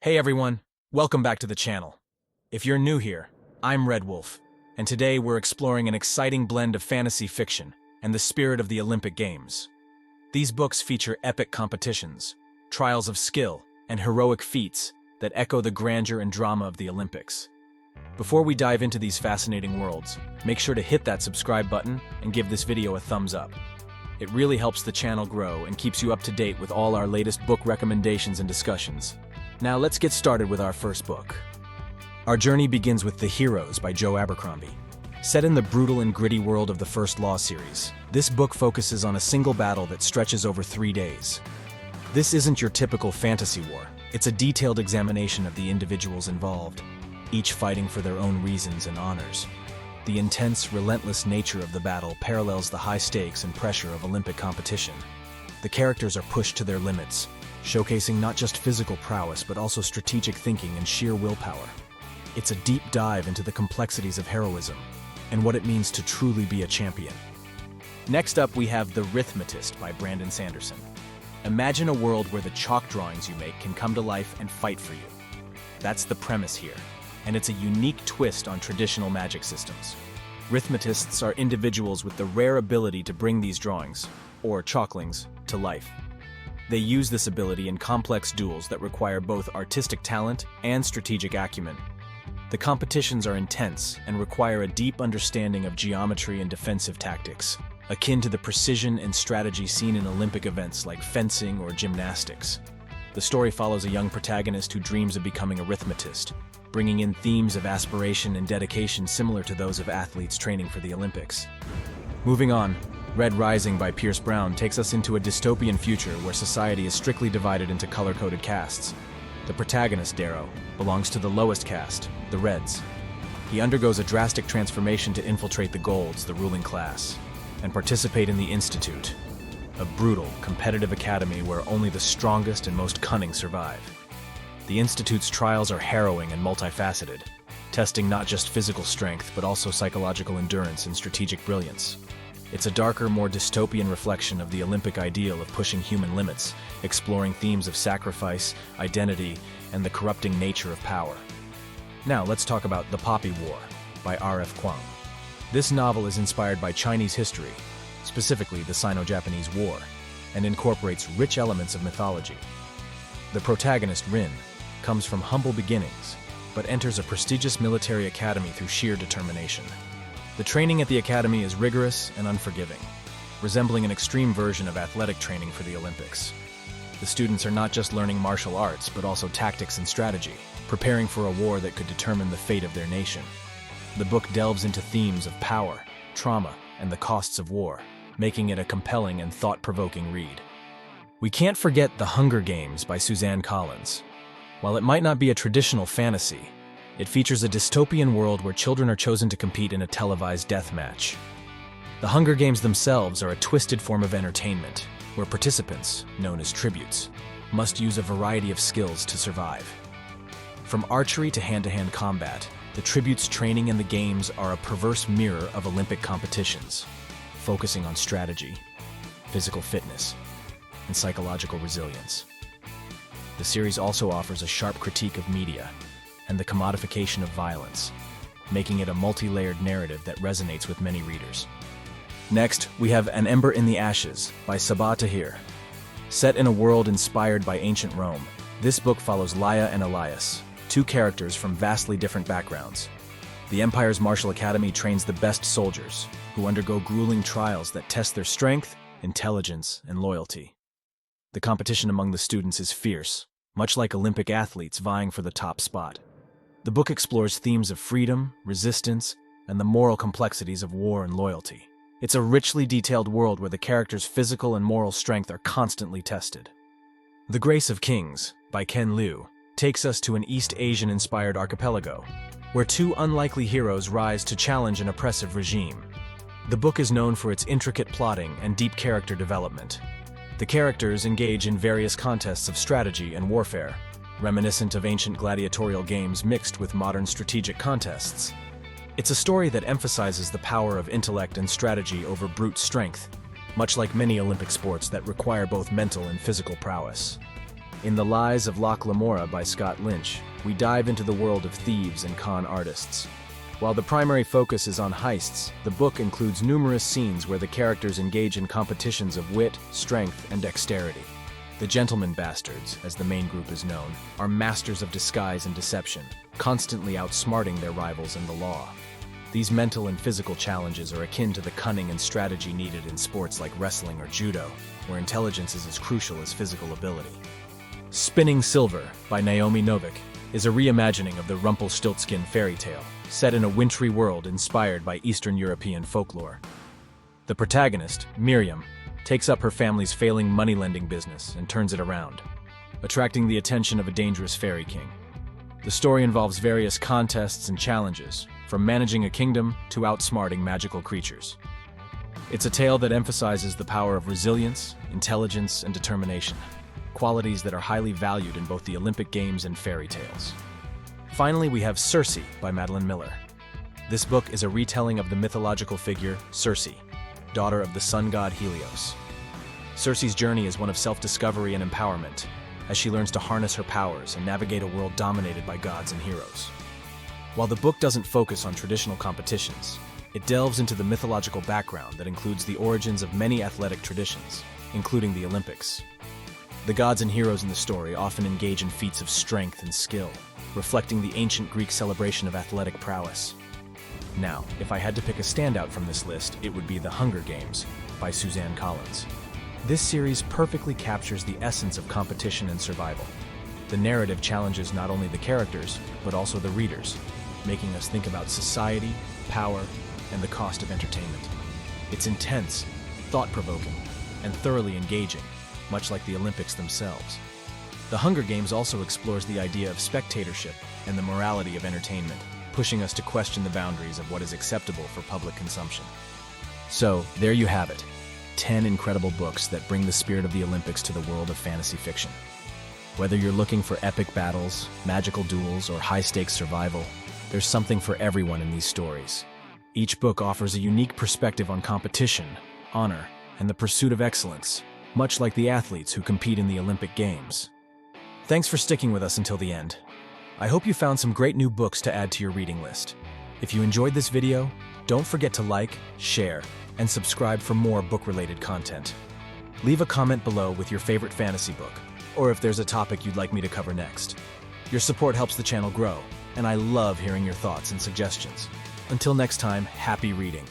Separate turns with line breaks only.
Hey everyone, welcome back to the channel. If you're new here, I'm Red Wolf, and today we're exploring an exciting blend of fantasy fiction and the spirit of the Olympic Games. These books feature epic competitions, trials of skill, and heroic feats that echo the grandeur and drama of the Olympics. Before we dive into these fascinating worlds, make sure to hit that subscribe button and give this video a thumbs up. It really helps the channel grow and keeps you up to date with all our latest book recommendations and discussions. Now let's get started with our first book. Our journey begins with The Heroes by Joe Abercrombie. Set in the brutal and gritty world of the First Law series, this book focuses on a single battle that stretches over 3 days. This isn't your typical fantasy war. It's a detailed examination of the individuals involved, each fighting for their own reasons and honors. The intense, relentless nature of the battle parallels the high stakes and pressure of Olympic competition. The characters are pushed to their limits, showcasing not just physical prowess but also strategic thinking and sheer willpower. It's a deep dive into the complexities of heroism and what it means to truly be a champion. Next up, we have The Rithmatist by Sanderson. Imagine a world where the chalk drawings you make can come to life and fight for you. That's the premise here, and it's a unique twist on traditional magic systems. Rithmatists are individuals with the rare ability to bring these drawings, or chalklings, to life. They use this ability in complex duels that require both artistic talent and strategic acumen. The competitions are intense and require a deep understanding of geometry and defensive tactics, akin to the precision and strategy seen in Olympic events like fencing or gymnastics. The story follows a young protagonist who dreams of becoming a rithmatist, bringing in themes of aspiration and dedication similar to those of athletes training for the Olympics. Moving on, Red Rising by Pierce Brown takes us into a dystopian future where society is strictly divided into color-coded castes. The protagonist, Darrow, belongs to the lowest caste, the Reds. He undergoes a drastic transformation to infiltrate the Golds, the ruling class, and participate in the Institute, a brutal, competitive academy where only the strongest and most cunning survive. The Institute's trials are harrowing and multifaceted, testing not just physical strength but also psychological endurance and strategic brilliance. It's a darker, more dystopian reflection of the Olympic ideal of pushing human limits, exploring themes of sacrifice, identity, and the corrupting nature of power. Now let's talk about The Poppy War by R.F. Kuang. This novel is inspired by Chinese history, specifically the Sino-Japanese War, and incorporates rich elements of mythology. The protagonist, Rin, comes from humble beginnings, but enters a prestigious military academy through sheer determination. The training at the academy is rigorous and unforgiving, resembling an extreme version of athletic training for the Olympics. The students are not just learning martial arts, but also tactics and strategy, preparing for a war that could determine the fate of their nation. The book delves into themes of power, trauma, and the costs of war, making it a compelling and thought-provoking read. We can't forget The Hunger Games by Suzanne Collins. While it might not be a traditional fantasy, it features a dystopian world where children are chosen to compete in a televised death match. The Hunger Games themselves are a twisted form of entertainment, where participants, known as tributes, must use a variety of skills to survive. From archery to hand-to-hand combat, the tributes' training in the games are a perverse mirror of Olympic competitions, focusing on strategy, physical fitness, and psychological resilience. The series also offers a sharp critique of media and the commodification of violence, making it a multi-layered narrative that resonates with many readers. Next, we have An Ember in the Ashes by Sabaa Tahir. Set in a world inspired by ancient Rome, this book follows Laia and Elias, two characters from vastly different backgrounds. The Empire's martial academy trains the best soldiers, who undergo grueling trials that test their strength, intelligence, and loyalty. The competition among the students is fierce, much like Olympic athletes vying for the top spot. The book explores themes of freedom, resistance, and the moral complexities of war and loyalty. It's a richly detailed world where the characters' physical and moral strength are constantly tested. The Grace of Kings by Ken Liu takes us to an East Asian-inspired archipelago, where two unlikely heroes rise to challenge an oppressive regime. The book is known for its intricate plotting and deep character development. The characters engage in various contests of strategy and warfare, reminiscent of ancient gladiatorial games mixed with modern strategic contests. It's a story that emphasizes the power of intellect and strategy over brute strength, much like many Olympic sports that require both mental and physical prowess. In The Lies of Lamora by Lynch, we dive into the world of thieves and con artists. While the primary focus is on heists, the book includes numerous scenes where the characters engage in competitions of wit, strength, and dexterity. The Gentleman Bastards, as the main group is known, are masters of disguise and deception, constantly outsmarting their rivals in the law. These mental and physical challenges are akin to the cunning and strategy needed in sports like wrestling or judo, where intelligence is as crucial as physical ability. Spinning Silver by Naomi Novik is a reimagining of the Rumpelstiltskin fairy tale, set in a wintry world inspired by Eastern European folklore. The protagonist, Miriam, takes up her family's failing money-lending business and turns it around, attracting the attention of a dangerous fairy king. The story involves various contests and challenges, from managing a kingdom to outsmarting magical creatures. It's a tale that emphasizes the power of resilience, intelligence, and determination, qualities that are highly valued in both the Olympic Games and fairy tales. Finally, we have Circe by Madeline Miller. This book is a retelling of the mythological figure Circe, daughter of the sun god Helios. Circe's journey is one of self-discovery and empowerment, as she learns to harness her powers and navigate a world dominated by gods and heroes. While the book doesn't focus on traditional competitions, it delves into the mythological background that includes the origins of many athletic traditions, including the Olympics. The gods and heroes in the story often engage in feats of strength and skill, reflecting the ancient Greek celebration of athletic prowess. Now, if I had to pick a standout from this list, it would be The Hunger Games by Suzanne Collins. This series perfectly captures the essence of competition and survival. The narrative challenges not only the characters, but also the readers, making us think about society, power, and the cost of entertainment. It's intense, thought-provoking, and thoroughly engaging, much like the Olympics themselves. The Hunger Games also explores the idea of spectatorship and the morality of entertainment, pushing us to question the boundaries of what is acceptable for public consumption. So, there you have it, 10 incredible books that bring the spirit of the Olympics to the world of fantasy fiction. Whether you're looking for epic battles, magical duels, or high-stakes survival, there's something for everyone in these stories. Each book offers a unique perspective on competition, honor, and the pursuit of excellence, much like the athletes who compete in the Olympic Games. Thanks for sticking with us until the end. I hope you found some great new books to add to your reading list. If you enjoyed this video, don't forget to like, share, and subscribe for more book-related content. Leave a comment below with your favorite fantasy book, or if there's a topic you'd like me to cover next. Your support helps the channel grow, and I love hearing your thoughts and suggestions. Until next time, happy reading.